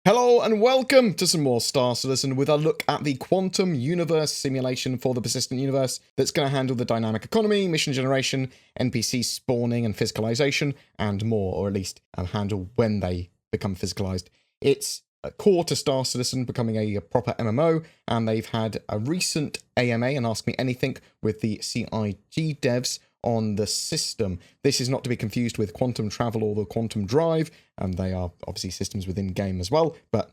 Hello and welcome to some more Star Citizen with a look at the quantum universe simulation for the persistent universe that's going to handle the dynamic economy, mission generation, NPC spawning and physicalization, and more, or at least handle when they become physicalized. It's core to Star Citizen becoming a proper MMO, and they've had a recent AMA and Ask Me Anything with the CIG devs on the system. This is not to be confused with Quantum Travel or the Quantum Drive, and they are obviously systems within game as well, but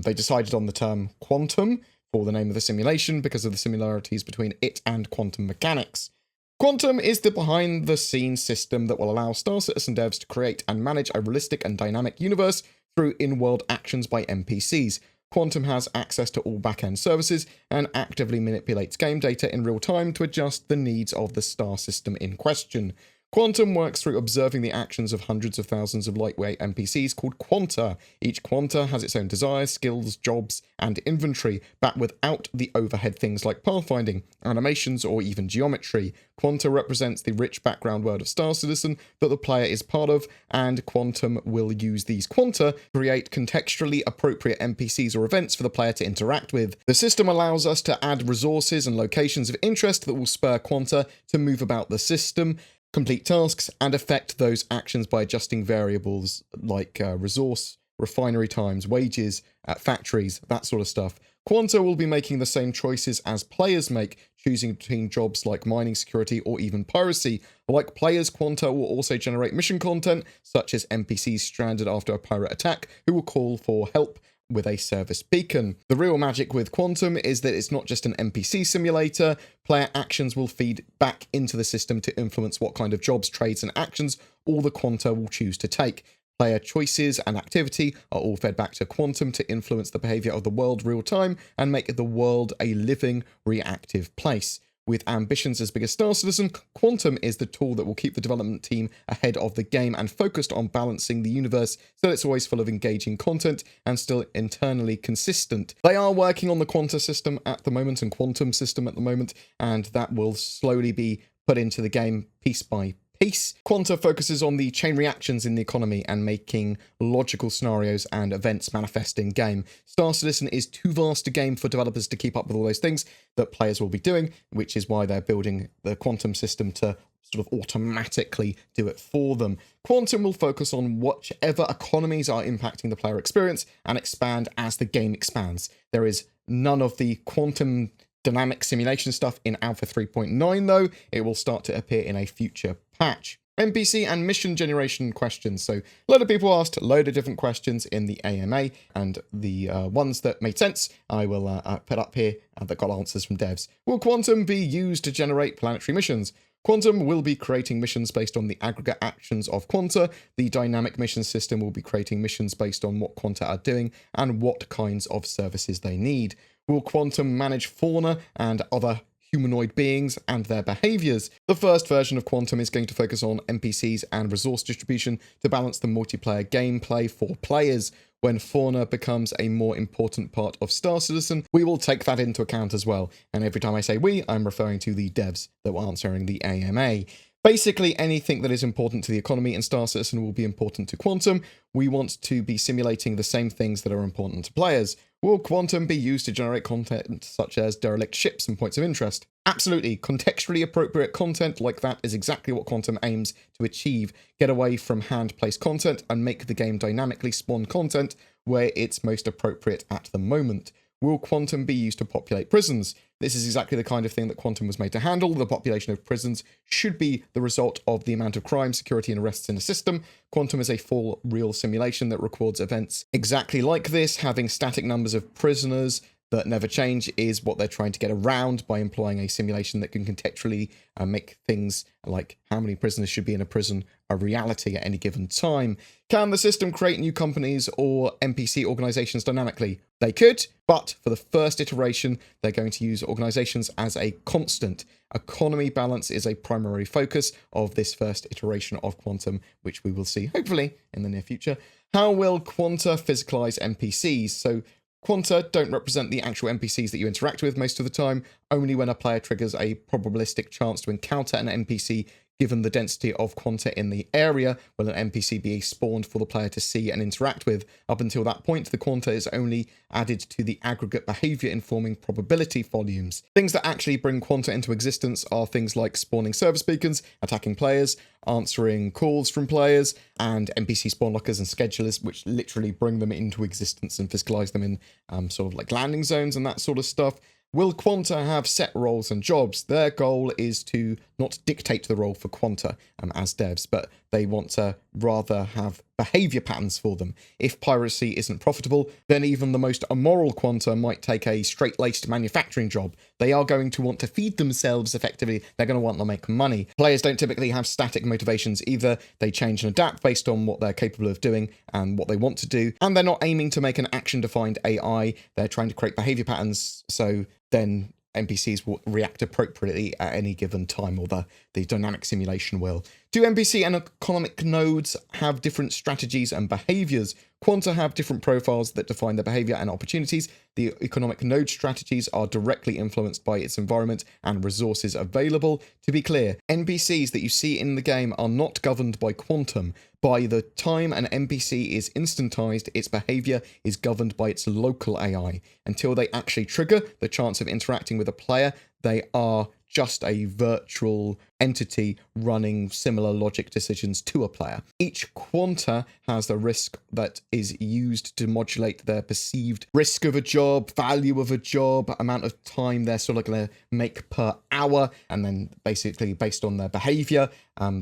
they decided on the term quantum for the name of the simulation because of the similarities between it and quantum mechanics. Quantum is the behind-the-scenes system that will allow Star Citizen devs to create and manage a realistic and dynamic universe through in-world actions by NPCs. Quantum has access to all back-end services and actively manipulates game data in real time to adjust the needs of the star system in question. Quantum works through observing the actions of hundreds of thousands of lightweight NPCs called Quanta. Each Quanta has its own desires, skills, jobs, and inventory, but without the overhead things like pathfinding, animations, or even geometry. Quanta represents the rich background world of Star Citizen that the player is part of, and Quantum will use these Quanta to create contextually appropriate NPCs or events for the player to interact with. The system allows us to add resources and locations of interest that will spur Quanta to move about the system, complete tasks, and affect those actions by adjusting variables like resource, refinery times, wages at factories, that sort of stuff. Quanta will be making the same choices as players make, choosing between jobs like mining, security, or even piracy. Like players, Quanta will also generate mission content, such as NPCs stranded after a pirate attack, who will call for help with a service beacon. The real magic with Quantum is that it's not just an NPC simulator. Player actions will feed back into the system to influence what kind of jobs, trades, and actions all the Quanta will choose to take. Player choices and activity are all fed back to Quantum to influence the behavior of the world real time and make the world a living, reactive place. With ambitions as big as Star Citizen, Quantum is the tool that will keep the development team ahead of the game and focused on balancing the universe so that it's always full of engaging content and still internally consistent. They are working on the Quanta system at the moment and Quantum system at the moment, and that will slowly be put into the game piece by piece. Quanta focuses on the chain reactions in the economy and making logical scenarios and events manifest in game. Star Citizen is too vast a game for developers to keep up with all those things that players will be doing, which is why they're building the Quantum system to sort of automatically do it for them. Quantum will focus on whichever economies are impacting the player experience and expand as the game expands. There is none of the quantum dynamic simulation stuff in Alpha 3.9 though. It will start to appear in a future patch. NPC and mission generation questions. So a lot of people asked a load of different questions in the AMA, and the ones that made sense I will put up here that got answers from devs. Will Quantum be used to generate planetary missions? Quantum will be creating missions based on the aggregate actions of Quanta. The dynamic mission system will be creating missions based on what Quanta are doing and what kinds of services they need. Will Quantum manage fauna and other humanoid beings and their behaviors? The first version of Quantum is going to focus on NPCs and resource distribution to balance the multiplayer gameplay for players. When fauna becomes a more important part of Star Citizen, we will take that into account as well. And every time I say we, I'm referring to the devs that were answering the AMA. Basically, anything that is important to the economy in Star Citizen will be important to Quantum. We want to be simulating the same things that are important to players. Will Quantum be used to generate content such as derelict ships and points of interest? Absolutely. Contextually appropriate content like that is exactly what Quantum aims to achieve. Get away from hand-placed content and make the game dynamically spawn content where it's most appropriate at the moment. Will Quantum be used to populate prisons? This is exactly the kind of thing that Quantum was made to handle. The population of prisons should be the result of the amount of crime, security, and arrests in a system. Quantum is a full real simulation that records events exactly like this. Having static numbers of prisoners that never change is what they're trying to get around by employing a simulation that can contextually make things like how many prisoners should be in a prison a reality at any given time. Can the system create new companies or NPC organizations dynamically? They could, but for the first iteration, they're going to use organizations as a constant. Economy balance is a primary focus of this first iteration of Quantum, which we will see hopefully in the near future. How will Quanta physicalize NPCs? So Quanta don't represent the actual NPCs that you interact with most of the time. Only when a player triggers a probabilistic chance to encounter an NPC Given the density of quanta in the area, will an NPC be spawned for the player to see and interact with? Up until that point, the quanta is only added to the aggregate behavior informing probability volumes. Things that actually bring quanta into existence are things like spawning service beacons, attacking players, answering calls from players, and NPC spawn lockers and schedulers, which literally bring them into existence and physicalize them in sort of like landing zones and that sort of stuff. Will Quanta have set roles and jobs? Their goal is to not dictate the role for Quanta as devs, but they want to rather have behavior patterns for them. If piracy isn't profitable, then even the most immoral Quanta might take a straight-laced manufacturing job. They are going to want to feed themselves effectively. They're going to want to make money. Players don't typically have static motivations either. They change and adapt based on what they're capable of doing and what they want to do. And they're not aiming to make an action-defined AI. They're trying to create behavior patterns, so then NPCs will react appropriately at any given time, or the dynamic simulation will. Do NPC and economic nodes have different strategies and behaviors? Quanta have different profiles that define their behavior and opportunities. The economic node strategies are directly influenced by its environment and resources available. To be clear, NPCs that you see in the game are not governed by Quantum. By the time an NPC is instantized, its behavior is governed by its local AI. Until they actually trigger the chance of interacting with a player, they are just a virtual entity running similar logic decisions to a player. Each quanta has the risk that is used to modulate their perceived risk of a job, value of a job, amount of time they're sort of going to make per hour, and then basically based on their behavior,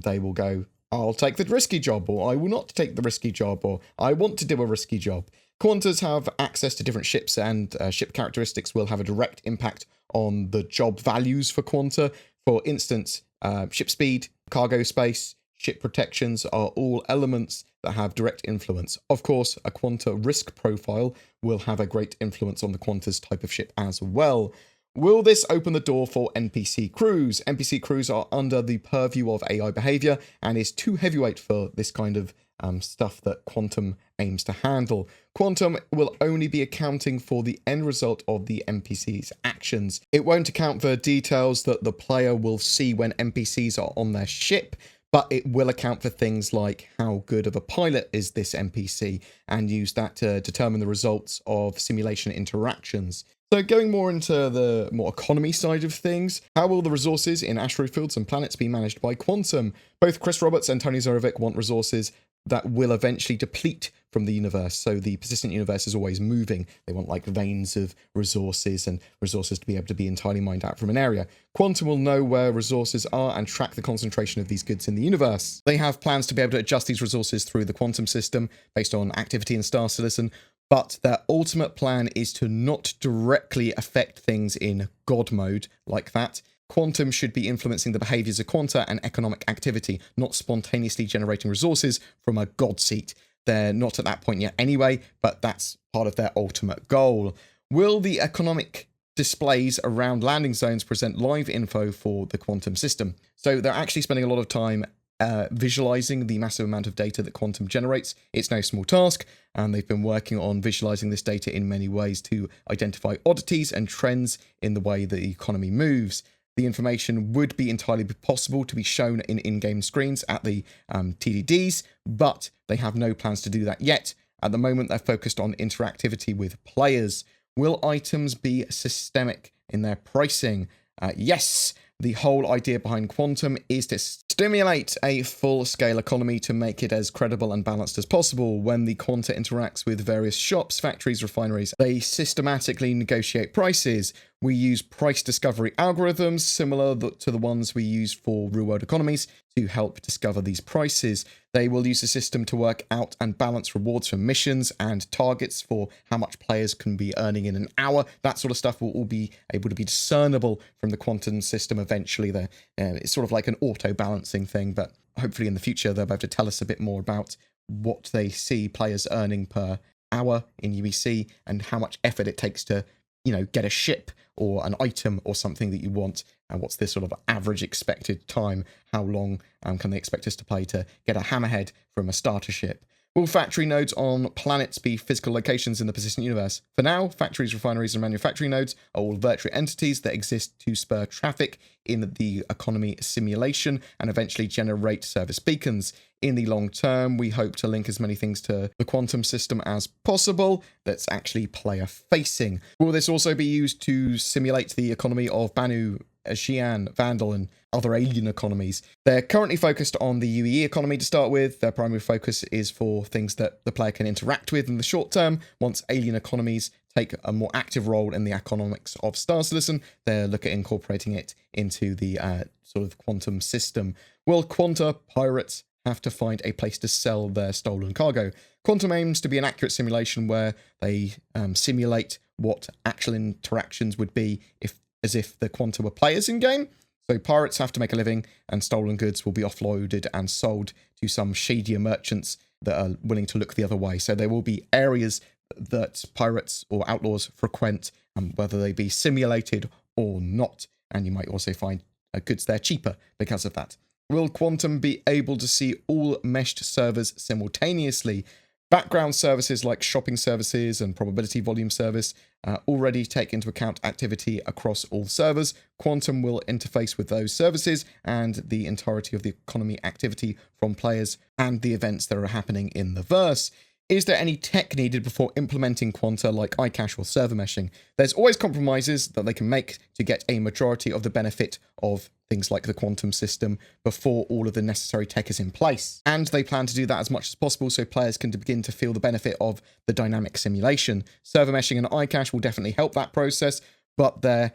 they will go, I'll take the risky job, or I will not take the risky job, or I want to do a risky job. Quantas have access to different ships, and ship characteristics will have a direct impact on the job values for Quanta. For instance, ship speed, cargo space, ship protections are all elements that have direct influence. Of course, a Quanta risk profile will have a great influence on the Quanta's type of ship as well. Will this open the door for NPC crews? NPC crews are under the purview of AI behavior and is too heavyweight for this kind of stuff that Quantum aims to handle. Quantum will only be accounting for the end result of the NPC's actions. It won't account for details that the player will see when NPCs are on their ship, but it will account for things like how good of a pilot is this NPC and use that to determine the results of simulation interactions. So going more into the more economy side of things, how will the resources in asteroid fields and planets be managed by Quantum? Both Chris Roberts and Tony Zorovic want resources that will eventually deplete from the universe. So the persistent universe is always moving. They want like veins of resources and resources to be able to be entirely mined out from an area. Quantum will know where resources are and track the concentration of these goods in the universe. They have plans to be able to adjust these resources through the quantum system based on activity in star citizen, but their ultimate plan is to not directly affect things in God mode like that. Quantum should be influencing the behaviors of quanta and economic activity, not spontaneously generating resources from a God seat. They're not at that point yet anyway, but that's part of their ultimate goal. Will the economic displays around landing zones present live info for the quantum system? So they're actually spending a lot of time visualizing the massive amount of data that Quantum generates. It's no small task, and they've been working on visualizing this data in many ways to identify oddities and trends in the way the economy moves. The information would be entirely possible to be shown in in-game screens at the TDDs, but they have no plans to do that yet. At the moment, they're focused on interactivity with players. Will items be systemic in their pricing? Yes. The whole idea behind Quantum is to stimulate a full-scale economy to make it as credible and balanced as possible. When the Quanta interacts with various shops, factories, refineries, they systematically negotiate prices. We use price discovery algorithms similar to the ones we use for real-world economies to help discover these prices. They will use the system to work out and balance rewards for missions and targets for how much players can be earning in an hour. That sort of stuff will all be able to be discernible from the quantum system eventually. It's sort of like an auto-balancing thing, but hopefully in the future they'll be able to tell us a bit more about what they see players earning per hour in UEC and how much effort it takes to, get a ship or an item or something that you want, and what's this sort of average expected time, how long can they expect us to play to get a hammerhead from a starter ship. Will factory nodes on planets be physical locations in the persistent universe? For now, factories, refineries, and manufacturing nodes are all virtual entities that exist to spur traffic in the economy simulation and eventually generate service beacons. In the long term, we hope to link as many things to the quantum system as possible that's actually player-facing. Will this also be used to simulate the economy of Banu, Xi'an, Vandal, and other alien economies? They're currently focused on the UE economy to start with. Their primary focus is for things that the player can interact with in the short term. Once alien economies take a more active role in the economics of Star Citizen, they'll look at incorporating it into the sort of quantum system. Will Quanta pirates have to find a place to sell their stolen cargo? Quantum aims to be an accurate simulation where they simulate what actual interactions would be as if the Quanta were players in-game. So pirates have to make a living, and stolen goods will be offloaded and sold to some shadier merchants that are willing to look the other way. So there will be areas that pirates or outlaws frequent, whether they be simulated or not. And you might also find goods there cheaper because of that. Will Quantum be able to see all meshed servers simultaneously? Background services like shopping services and probability volume service already take into account activity across all servers. Quantum will interface with those services and the entirety of the economy activity from players and the events that are happening in the verse. Is there any tech needed before implementing Quanta like iCache or server meshing? There's always compromises that they can make to get a majority of the benefit of things like the quantum system before all of the necessary tech is in place. And they plan to do that as much as possible so players can begin to feel the benefit of the dynamic simulation. Server meshing and iCache will definitely help that process, but their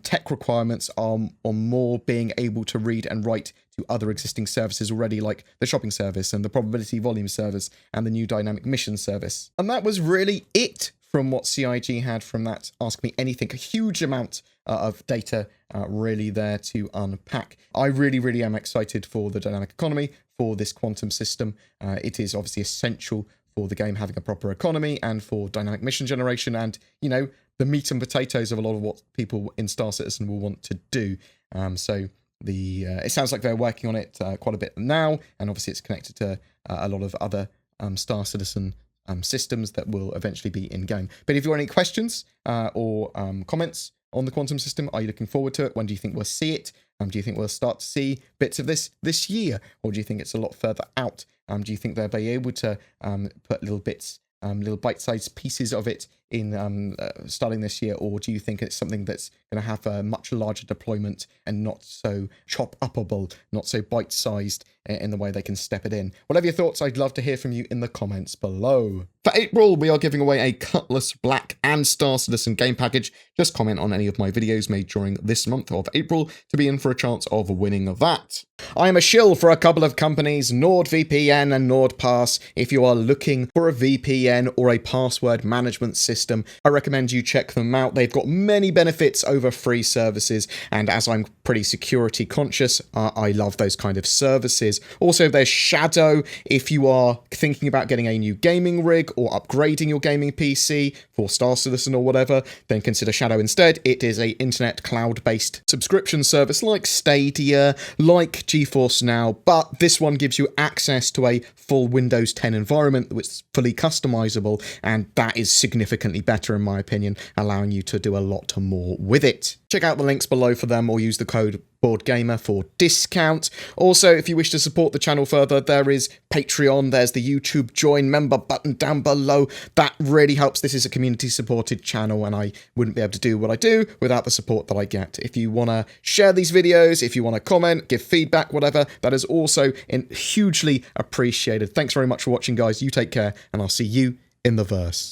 tech requirements are on more being able to read and write to other existing services already, like the shopping service and the probability volume service and the new dynamic mission service. And that was really it from what CIG had from that Ask Me Anything. A huge amount of data really there to unpack. I really am excited for the dynamic economy, for this quantum system. It is obviously essential for the game having a proper economy and for dynamic mission generation and, you know, the meat and potatoes of a lot of what people in Star Citizen will want to do. It sounds like they're working on it quite a bit now, and obviously it's connected to a lot of other Star Citizen systems that will eventually be in-game. But if you want any questions or comments on the quantum system, are you looking forward to it? When do you think we'll see it? Do you think we'll start to see bits of this year? Or do you think it's a lot further out? Do you think they'll be able to put little bits, little bite-sized pieces of it in starting this year? Or do you think it's something that's going to have a much larger deployment and not so chop-upable, not so bite-sized in the way they can step it in? Whatever your thoughts, I'd love to hear from you in the comments below. For April, we are giving away a Cutlass Black and Star Citizen game package. Just comment on any of my videos made during this month of April to be in for a chance of winning that. I am a shill for a couple of companies, NordVPN and NordPass. If you are looking for a VPN or a password management system, I recommend you check them out. They've got many benefits over free services, and as I'm pretty security conscious, I love those kind of services. Also, there's Shadow. If you are thinking about getting a new gaming rig or upgrading your gaming PC for Star Citizen or whatever, then consider Shadow instead. It is a internet cloud-based subscription service like Stadia, like GeForce Now, but this one gives you access to a full Windows 10 environment which is fully customizable, and that is significantly better in my opinion, allowing you to do a lot more with it. Check out the links below for them or use the code BoredGamer for discount. Also, if you wish to support the channel further, there is Patreon, there's the YouTube join member button down below. That really helps. This is a community supported channel and I wouldn't be able to do what I do without the support that I get. If you want to share these videos, if you want to comment, give feedback, whatever, that is also hugely appreciated. Thanks very much for watching, guys. You take care and I'll see you in the verse.